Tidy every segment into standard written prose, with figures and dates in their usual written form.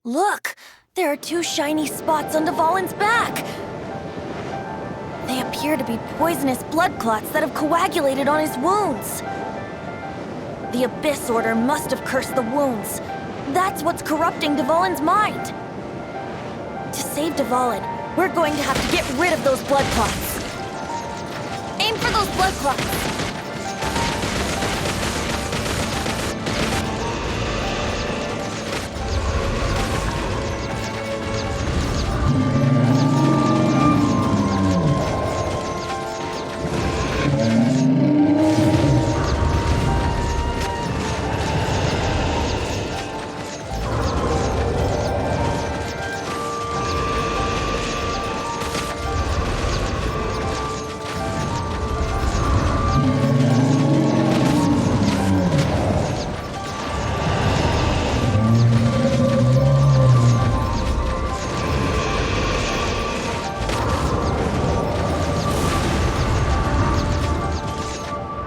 Look! There are two shiny spots on Dvalin's back! They appear to be poisonous blood clots that have coagulated on his wounds. The Abyss Order must have cursed the wounds. That's what's corrupting Dvalin's mind. To save Dvalin, we're going to have to get rid of those blood clots. Aim for those blood clots!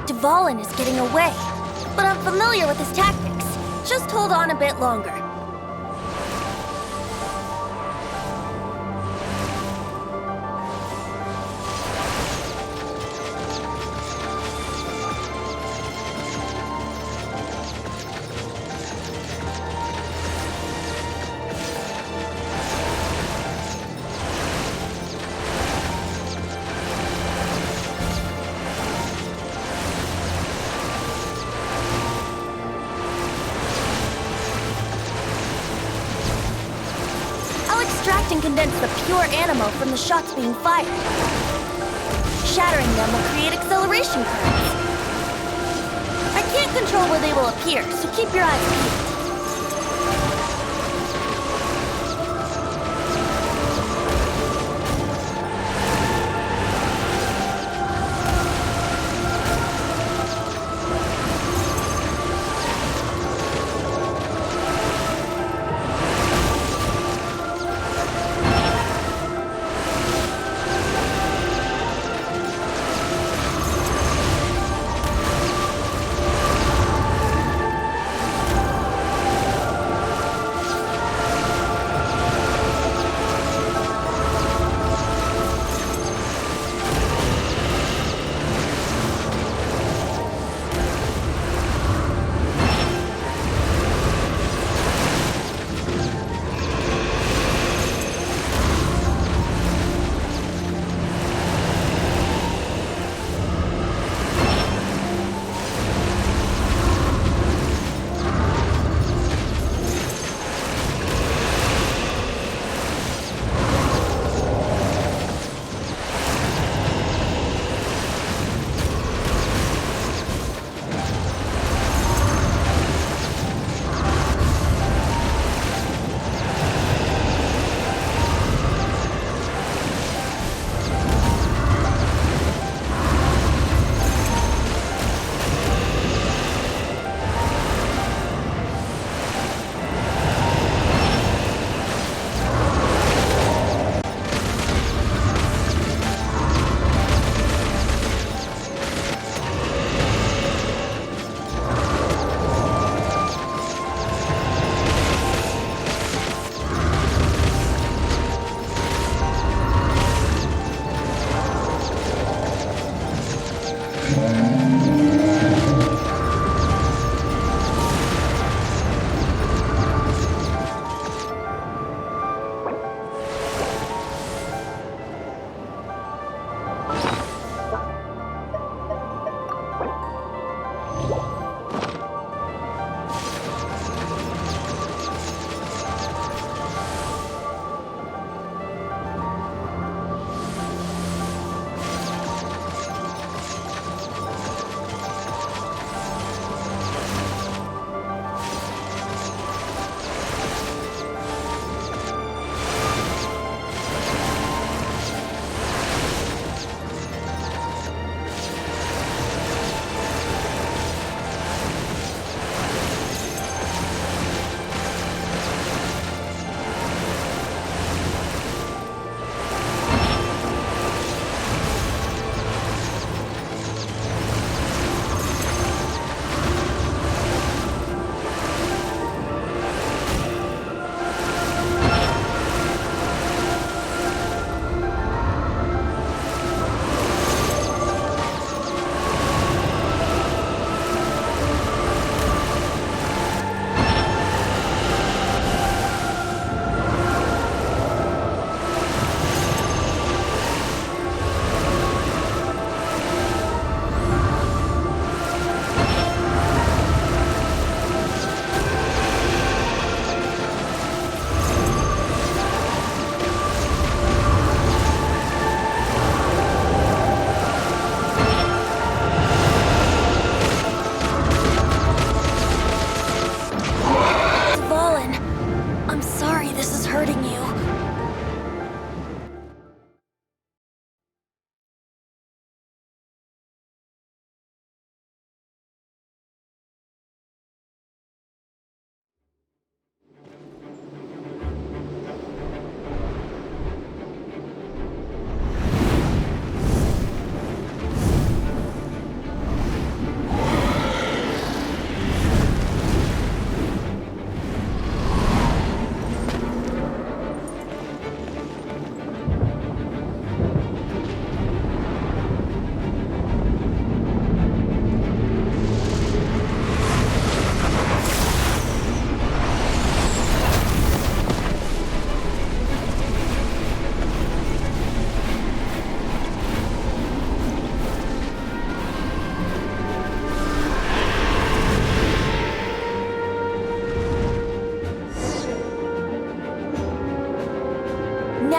Dvalin is getting away, but I'm familiar with his tactics. Just hold on a bit longer. Extract and condense the pure animo from the shots being fired. Shattering them will create acceleration currents. I can't control where they will appear, so keep your eyes peeled.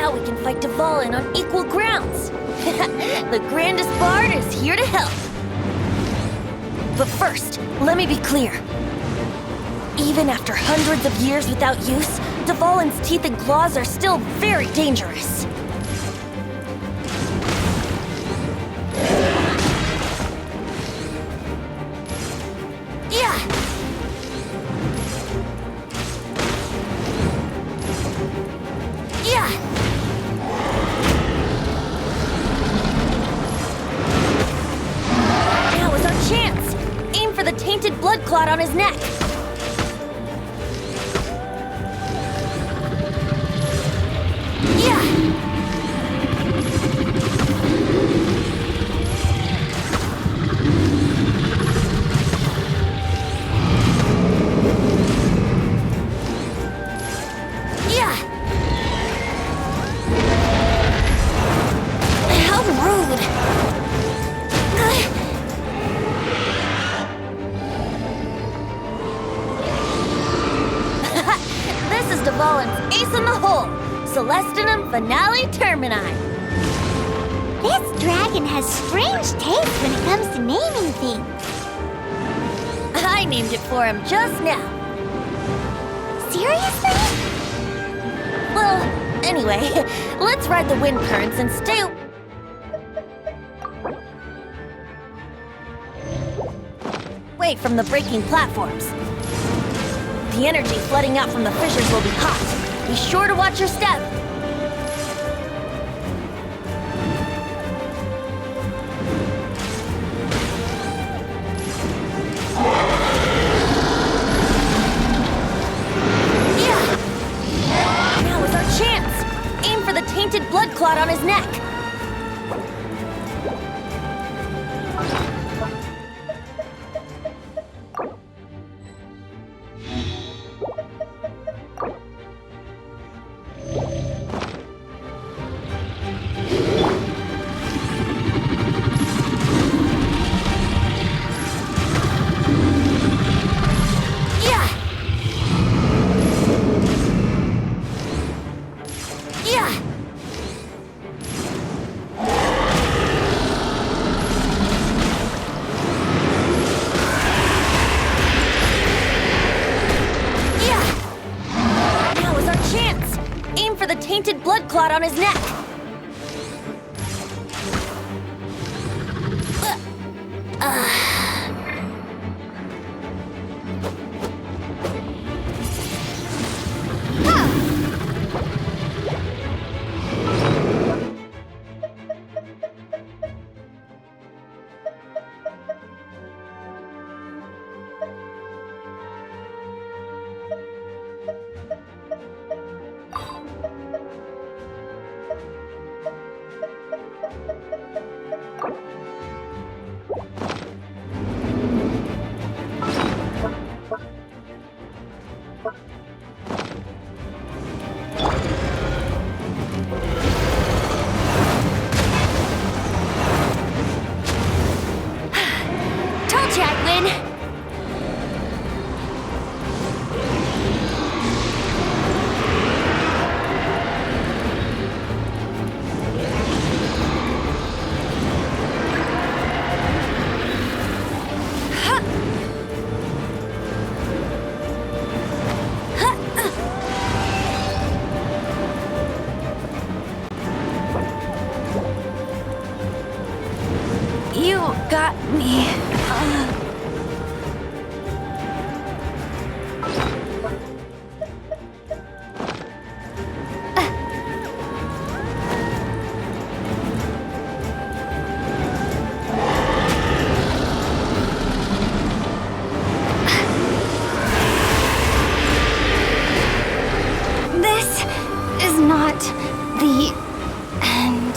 Now we can fight Dvalin on equal grounds. The grandest bard is here to help. But first, let me be clear. Even after hundreds of years without use, Dvalin's teeth and claws are still very dangerous. Blood clot on his neck. Yeah. Yeah. How rude. Dvalin's ace in the hole, Celestinum Finale Termini. This dragon has strange taste when it comes to naming things. I named it for him just now. Seriously? Well, anyway, let's ride the wind currents and stay away from the breaking platforms. The energy flooding out from the fissures will be hot. Be sure to watch your step. Yeah! Now is our chance. Aim for the tainted blood clot on his neck. Tainted blood clot on his neck. You got me. This is not the end.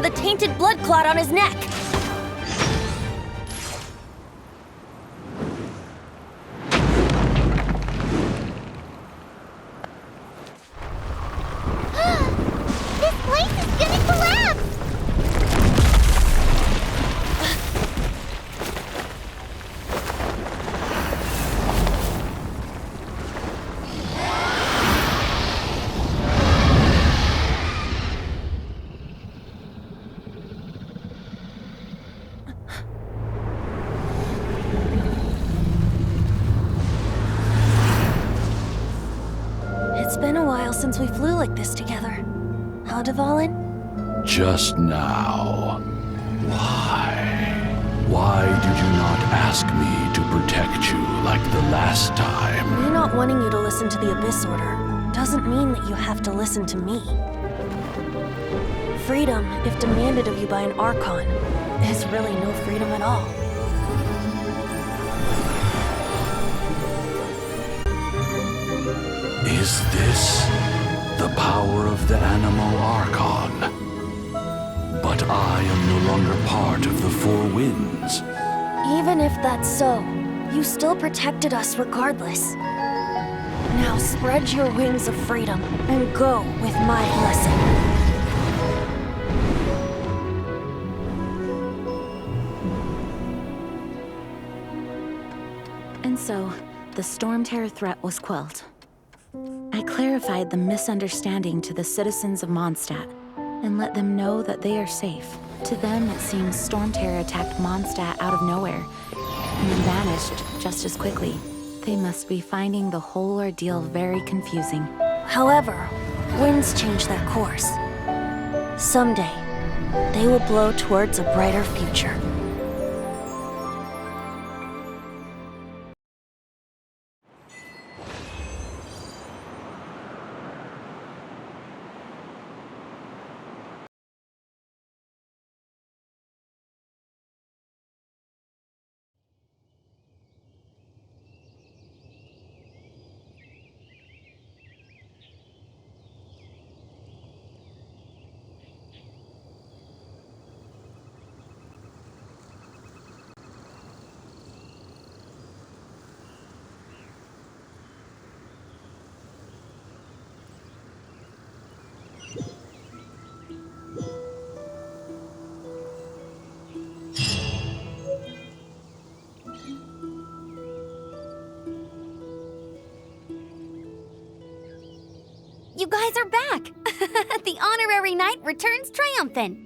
a tainted blood clot on his neck. This place is gonna collapse! It's been a while since we flew like this together. Huh, Dvalin? Just now. Why? Why did you not ask me to protect you like the last time? Me not wanting you to listen to the Abyss Order doesn't mean that you have to listen to me. Freedom, if demanded of you by an Archon, is really no freedom at all. Is this the power of the Animal Archon? But I am no longer part of the Four Winds. Even if that's so, you still protected us regardless. Now spread your wings of freedom and go with my blessing. And so, the Storm Terror threat was quelled. I clarified the misunderstanding to the citizens of Mondstadt and let them know that they are safe. To them, it seems Storm Terror attacked Mondstadt out of nowhere and then vanished just as quickly. They must be finding the whole ordeal very confusing. However, winds change their course. Someday, they will blow towards a brighter future. You guys are back! The honorary knight returns triumphant.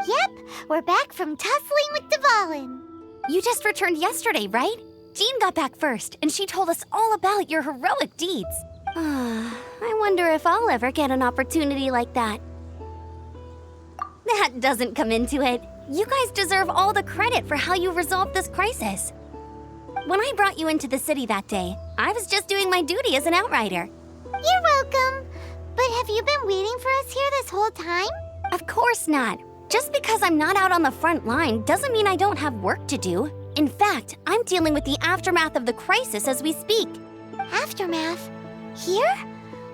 Yep, we're back from tussling with Dvalin. You just returned yesterday, right? Jean got back first, and she told us all about your heroic deeds. I wonder if I'll ever get an opportunity like that. That doesn't come into it. You guys deserve all the credit for how you resolved this crisis. When I brought you into the city that day, I was just doing my duty as an outrider. You're welcome. But have you been waiting for us here this whole time? Of course not. Just because I'm not out on the front line doesn't mean I don't have work to do. In fact, I'm dealing with the aftermath of the crisis as we speak. Aftermath? Here?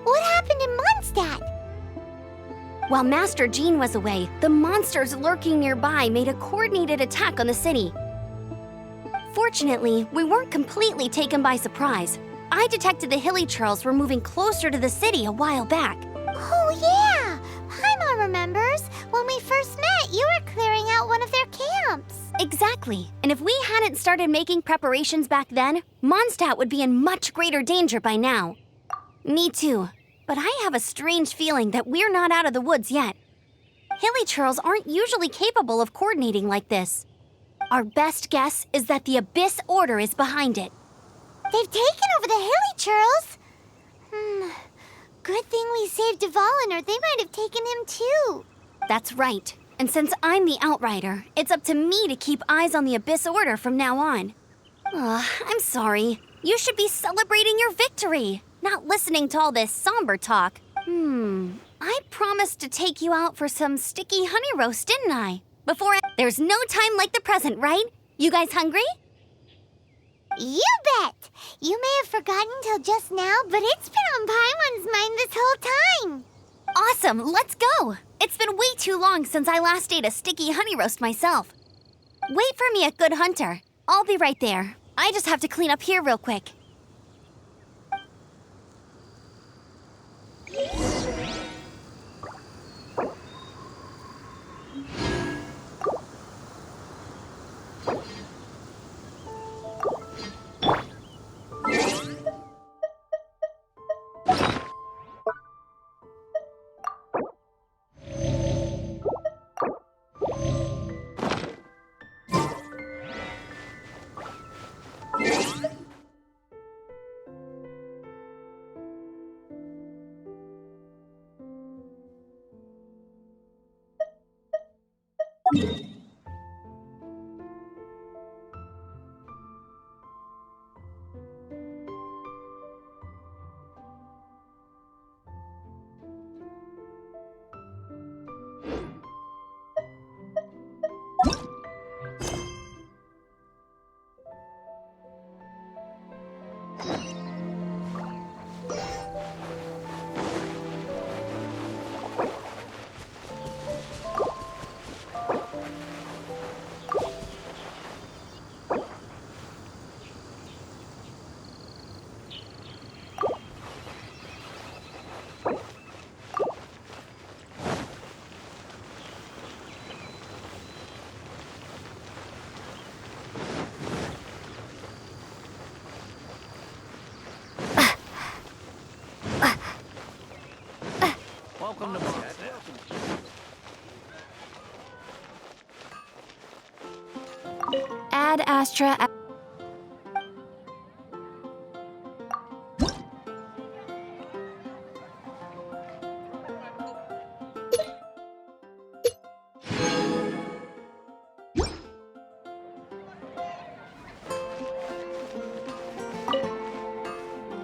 What happened in Mondstadt? While Master Jean was away, the monsters lurking nearby made a coordinated attack on the city. Fortunately, we weren't completely taken by surprise. I detected the Hilly Churls were moving closer to the city a while back. Oh yeah! Paimon remembers. When we first met, you were clearing out one of their camps. Exactly. And if we hadn't started making preparations back then, Mondstadt would be in much greater danger by now. Me too. But I have a strange feeling that we're not out of the woods yet. Hilly Churls aren't usually capable of coordinating like this. Our best guess is that the Abyss Order is behind it. They've taken over the Hilly Churls? Good thing we saved Dvalin, or they might have taken him too. That's right. And since I'm the Outrider, it's up to me to keep eyes on the Abyss Order from now on. I'm sorry. You should be celebrating your victory, not listening to all this somber talk. I promised to take you out for some sticky honey roast, didn't I? There's no time like the present, right? You guys hungry? You bet! You may have forgotten till just now, but it's been on Paimon's mind this whole time. Awesome, let's go! It's been way too long since I last ate a sticky honey roast myself. Wait for me at Good Hunter. I'll be right there. I just have to clean up here real quick. Ad Astra.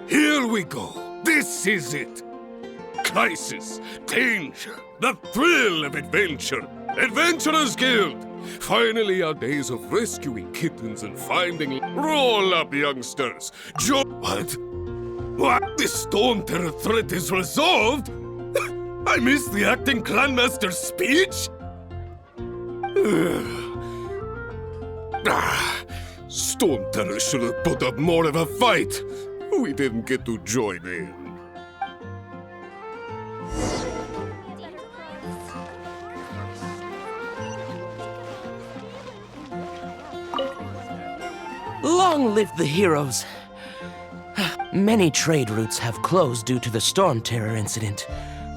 Here we go. This is it. Crisis, danger, the thrill of adventure. Adventurers Guild. Finally, our days of rescuing kittens and finding... Roll up, youngsters. What? What? The Storm Terror threat is resolved? I missed the acting clanmaster's speech? Storm Terror should have put up more of a fight. We didn't get to join in. Long live the heroes! Many trade routes have closed due to the Storm Terror incident.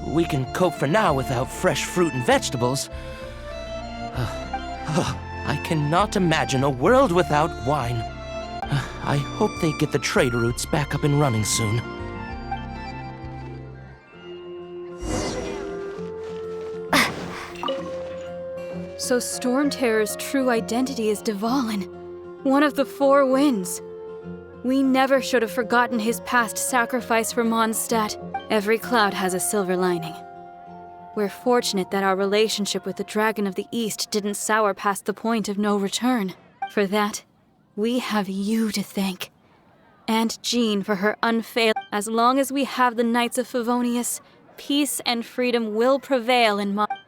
We can cope for now without fresh fruit and vegetables. I cannot imagine a world without wine. I hope they get the trade routes back up and running soon. So Storm Terror's true identity is Dvalin, one of the Four Winds. We never should have forgotten his past sacrifice for Mondstadt. Every cloud has a silver lining. We're fortunate that our relationship with the Dragon of the East didn't sour past the point of no return. For that, we have you to thank. And Jean for her unfailing. As long as we have the Knights of Favonius, peace and freedom will prevail in Mondstadt.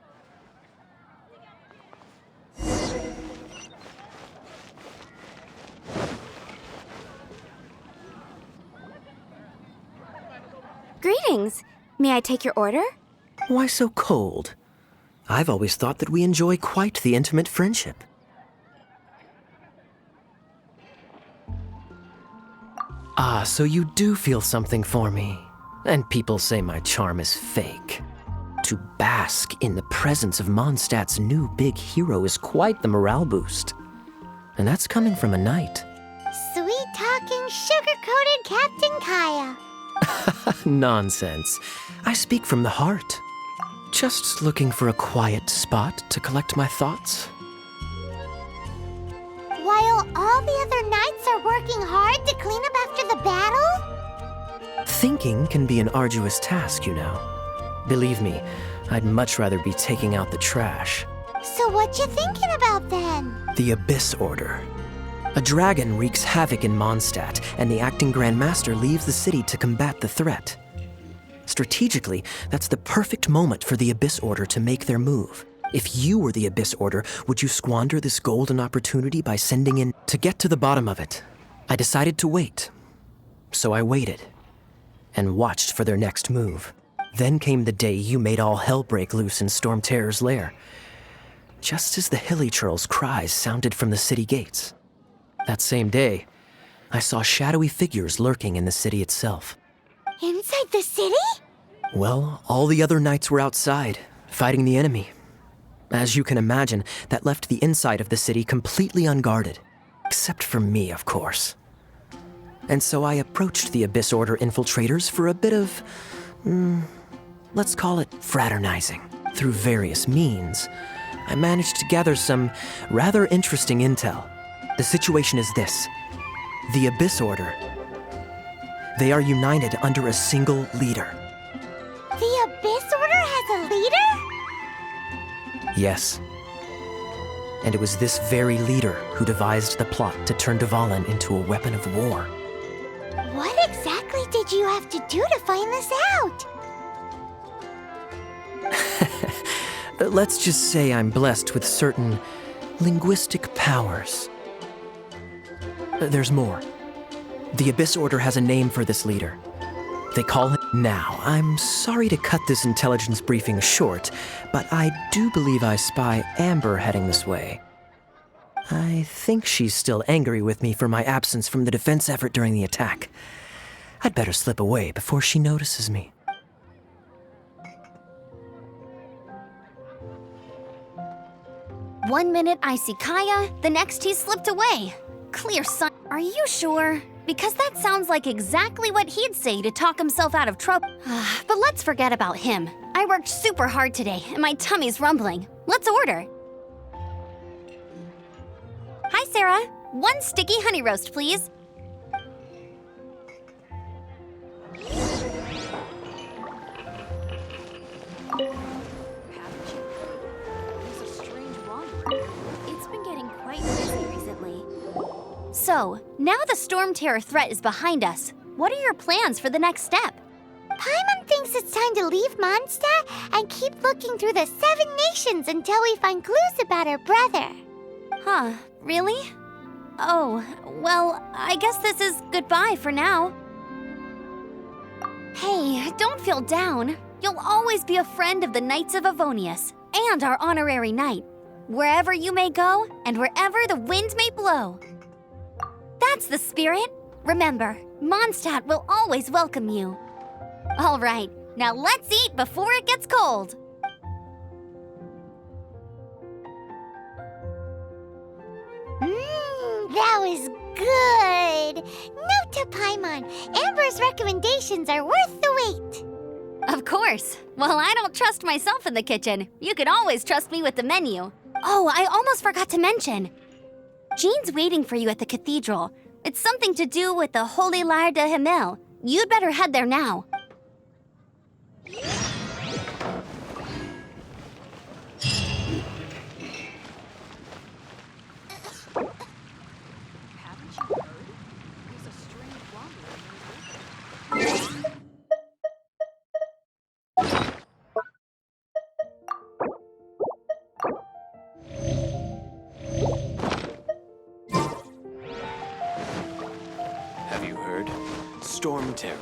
Greetings. May I take your order? Why so cold? I've always thought that we enjoy quite the intimate friendship. Ah, so you do feel something for me. And people say my charm is fake. To bask in the presence of Mondstadt's new big hero is quite the morale boost. And that's coming from a knight. Sweet-talking, sugar-coated Captain Kaya. Nonsense. I speak from the heart. Just looking for a quiet spot to collect my thoughts. While all the other knights are working hard to clean up after the battle? Thinking can be an arduous task, you know. Believe me, I'd much rather be taking out the trash. So what you thinking about then? The Abyss Order. A dragon wreaks havoc in Mondstadt, and the acting Grand Master leaves the city to combat the threat. Strategically, that's the perfect moment for the Abyss Order to make their move. If you were the Abyss Order, would you squander this golden opportunity by sending in... To get to the bottom of it, I decided to wait. So I waited, and watched for their next move. Then came the day you made all hell break loose in Storm Terror's lair. Just as the Hilly Churl's cries sounded from the city gates. That same day, I saw shadowy figures lurking in the city itself. Inside the city? Well, all the other knights were outside, fighting the enemy. As you can imagine, that left the inside of the city completely unguarded. Except for me, of course. And so I approached the Abyss Order infiltrators for a bit of... let's call it fraternizing. Through various means, I managed to gather some rather interesting intel. The situation is this. The Abyss Order. They are united under a single leader. The Abyss Order has a leader? Yes. And it was this very leader who devised the plot to turn Dvalin into a weapon of war. What exactly did you have to do to find this out? Let's just say I'm blessed with certain linguistic powers. There's more. The Abyss Order has a name for this leader. They call him... Now, I'm sorry to cut this intelligence briefing short, but I do believe I spy Amber heading this way. I think she's still angry with me for my absence from the defense effort during the attack. I'd better slip away before she notices me. One minute I see Kaya, the next he slipped away. Clear sign. Are you sure? Because that sounds like exactly what he'd say to talk himself out of trouble. But let's forget about him. I worked super hard today, and my tummy's rumbling. Let's order. Hi, Sarah. 1 sticky honey roast, please. It's been getting quite busy recently. So, now the Storm Terror threat is behind us. What are your plans for the next step? Paimon thinks it's time to leave Mondstadt and keep looking through the 7 nations until we find clues about her brother. Huh, really? Oh, well, I guess this is goodbye for now. Hey, don't feel down. You'll always be a friend of the Knights of Avonius and our honorary knight, wherever you may go and wherever the wind may blow. That's the spirit. Remember, Mondstadt will always welcome you. All right, now let's eat before it gets cold. That was good. Note to Paimon, Amber's recommendations are worth the wait. Of course. Well, I don't trust myself in the kitchen. You can always trust me with the menu. Oh, I almost forgot to mention. Jean's waiting for you at the cathedral. It's something to do with the Holy Lyre de Himmel. You'd better head there now. Have you heard? Storm Terror.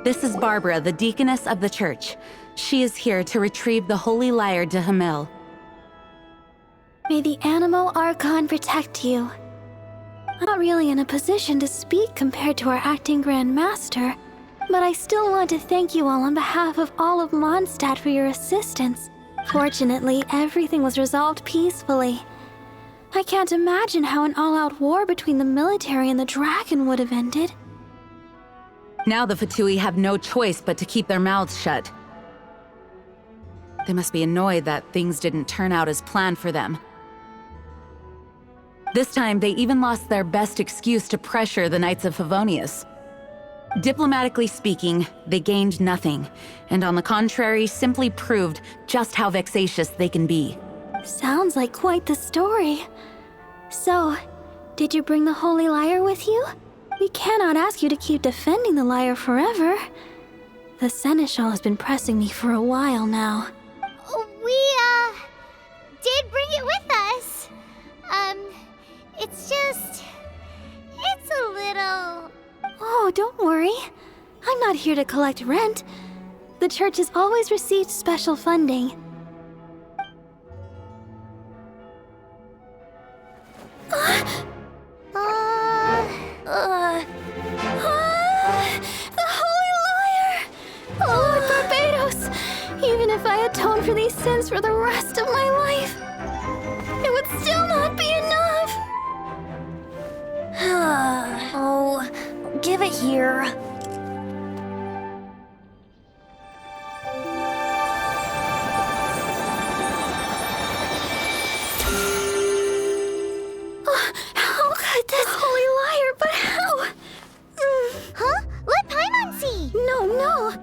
This is Barbara, the deaconess of the church. She is here to retrieve the Holy Lyre de Hamel. May the Animo Archon protect you. I'm not really in a position to speak compared to our acting Grand Master, but I still want to thank you all on behalf of all of Mondstadt for your assistance. Fortunately, everything was resolved peacefully. I can't imagine how an all-out war between the military and the dragon would have ended. Now the Fatui have no choice but to keep their mouths shut. They must be annoyed that things didn't turn out as planned for them. This time, they even lost their best excuse to pressure the Knights of Favonius. Diplomatically speaking, they gained nothing, and on the contrary, simply proved just how vexatious they can be. Sounds like quite the story. So, did you bring the Holy Lyre with you? We cannot ask you to keep defending the lyre forever. The Seneschal has been pressing me for a while now. We, did bring it with us. It's a little... Oh, don't worry. I'm not here to collect rent. The church has always received special funding. The Holy Lyre! Lord Barbados! Even if I atone for these sins for the rest of my life, it would still not be enough! Oh, give it here. How could this Holy Lyre, but how? Huh? Let Paimon see! No.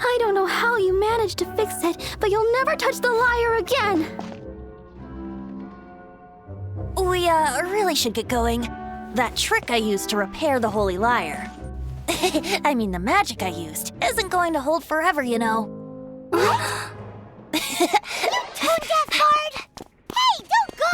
I don't know how you managed to fix it, but you'll never touch the lyre again! We, really should get going. That trick I used to repair the Holy Lyre. I mean, the magic I used isn't going to hold forever, you know. What? You tone-deaf bard! Hey, don't go!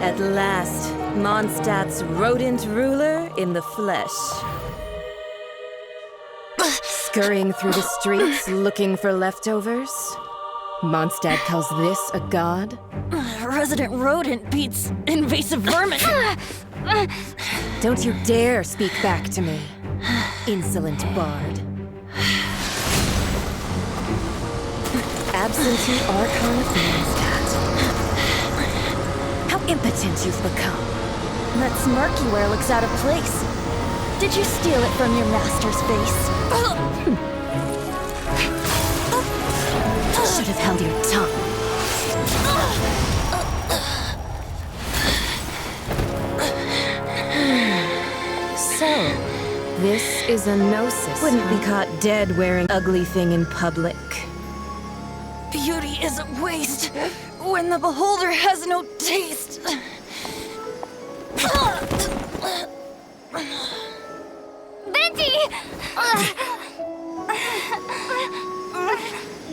At last, Mondstadt's rodent ruler in the flesh. Scurrying through the streets looking for leftovers? Mondstadt calls this a god? Resident rodent beats invasive vermin. Don't you dare speak back to me, insolent bard. Absentee Archon of Mondstadt. How impotent you've become. That smirky wear looks out of place. Did you steal it from your master's face? Should have held your tongue. So, this is a gnosis. Wouldn't be caught dead wearing ugly thing in public. Beauty is a waste when the beholder has no taste. Venti!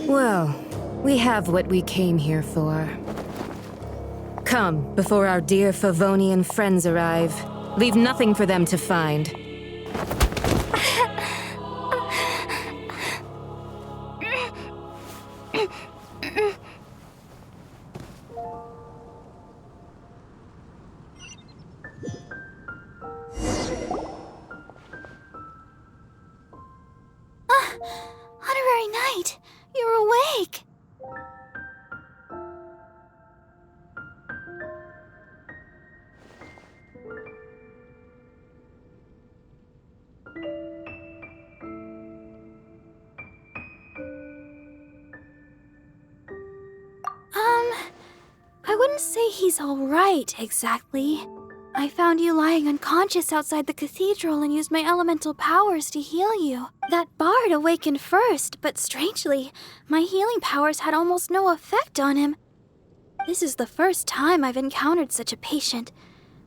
Well, we have what we came here for. Come, before our dear Favonian friends arrive. Leave nothing for them to find. Honorary Knight, you're awake. say he's alright, exactly. I found you lying unconscious outside the cathedral and used my elemental powers to heal you. That bard awakened first, but strangely, my healing powers had almost no effect on him. This is the first time I've encountered such a patient,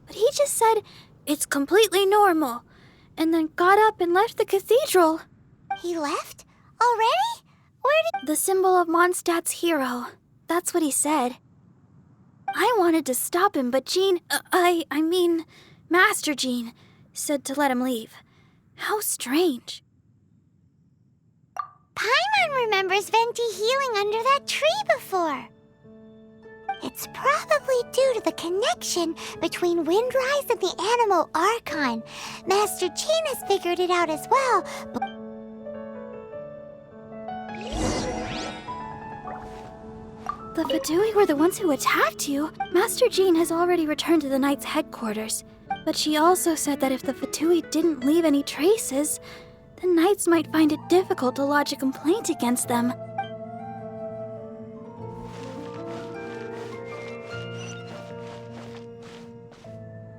but he just said it's completely normal, and then got up and left the cathedral. He left? Already? Where did— The symbol of Mondstadt's hero. That's what he said. I wanted to stop him, but Jean, I mean, Master Jean, said to let him leave. How strange. Paimon remembers Venti healing under that tree before. It's probably due to the connection between Windrise and the Animal Archon. Master Jean has figured it out as well, but The Fatui were the ones who attacked you. Master Jean has already returned to the Knight's headquarters. But she also said that if the Fatui didn't leave any traces, the Knights might find it difficult to lodge a complaint against them.